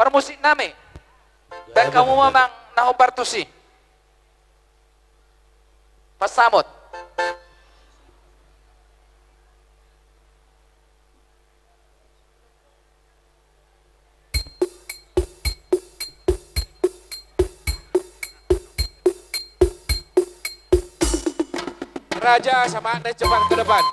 permusik nami. Dan kamu memang nahubartusi. Pasamot. Raja sama Anda cepat ke depan.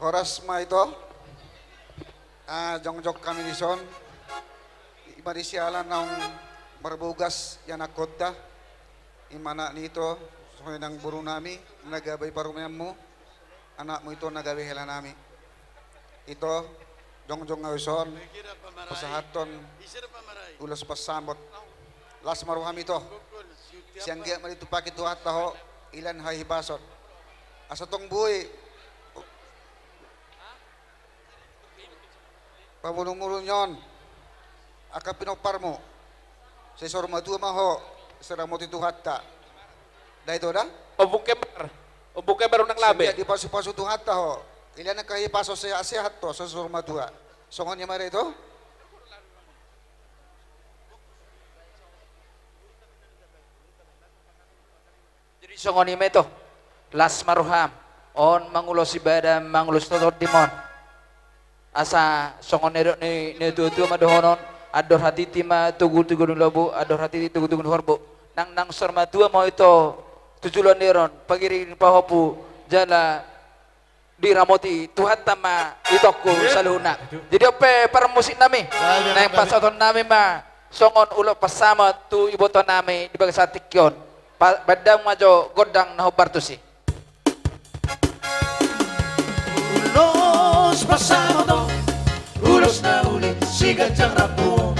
Horasma ito, jongjok kami di son, iba di sialan ng marbugas yan akota, imana nito, so ng buru nami, nagabay parumayan mo, anak mo ito nagabay hela nami. Ito, jongjok nga son, pasahaton, ulos pasamot, las maruham ito, siyang giyak malito pakituhat taho, ilan hahibasot. Asa tong buhay, pamulong-mulong yon, aka pinopar mo, sa sormadua maho, sarang mo tituhat ta. Dahil ito na? Ubukay bar ng labi. Di paso-paso tuhat ta ho, ilan ang kahipaso sa asihat to, sa sormadua. Songon niya mara ito? Jadi songon ima ito, las maruham, on mangulos ibadah, mangulos totod dimon. Asa songon ni tu madohonon ador hati tima tugu ng lobo ador hati tugu ng horbo nang sorma tua mau itu tujulan neron pagiring pahopu jala diramoti tuhat tama itokku saluna jadi ope para musik nami nang pasoton nami ma songon ulo pasama tu iboto nami di bagas atikyon badang majo godang nahobartusi Ulos pasado, ulos na ulit, sigat siyang rapo.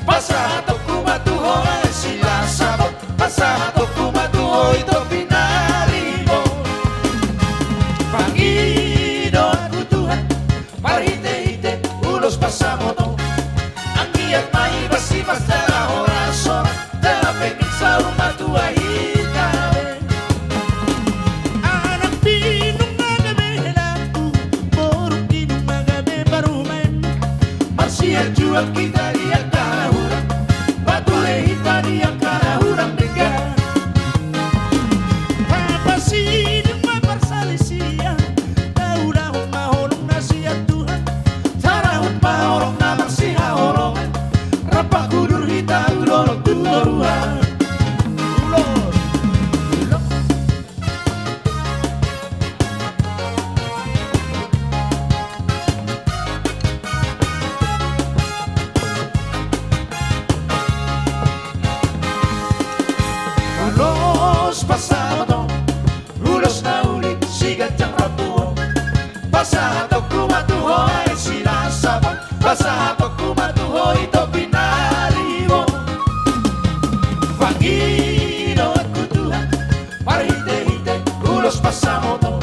Pasado kumatuho ay sila sabot, pasado kumatuho ito pinarimo. Panginoon ko Tuhan, parite-hite, ulos pasado. Ang iyak maibas-ibas na orason, na pening sa umatuwa hitawe. Anak pinong Marsia jual kita dia kahurang Batule hita dia kahurang degan Apa sih dengan persalisian Tahu-tahu mahorong nasihat Tuhan Tarahut mahorong na marsiha horongan Rapak kudur hita ulorok tuloruhan Pasado, ulos na ulit, sigat ang rapuo. Pasado kumatuho ay sinasabang, pasado kumatuho ito pinariwo. Panginoon ko Tuhan, parite-hite, ulos pasado.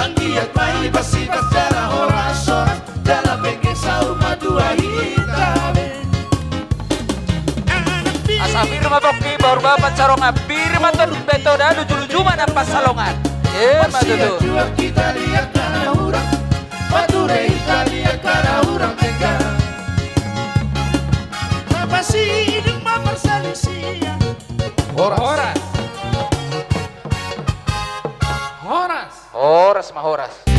Ang iyak maibas-ibas dala oras-oras, dala peke sa umadua hitabe. Asa firma bokki baru bapan sarong firma ton beto dan luju-luju mana pasalongan Iya, Masih matutu. jual kita lihat karena orang Bature kita lihat karena orang tengah Apa sih hidup mah perselisihan Horas. Horas. Horas mah horas.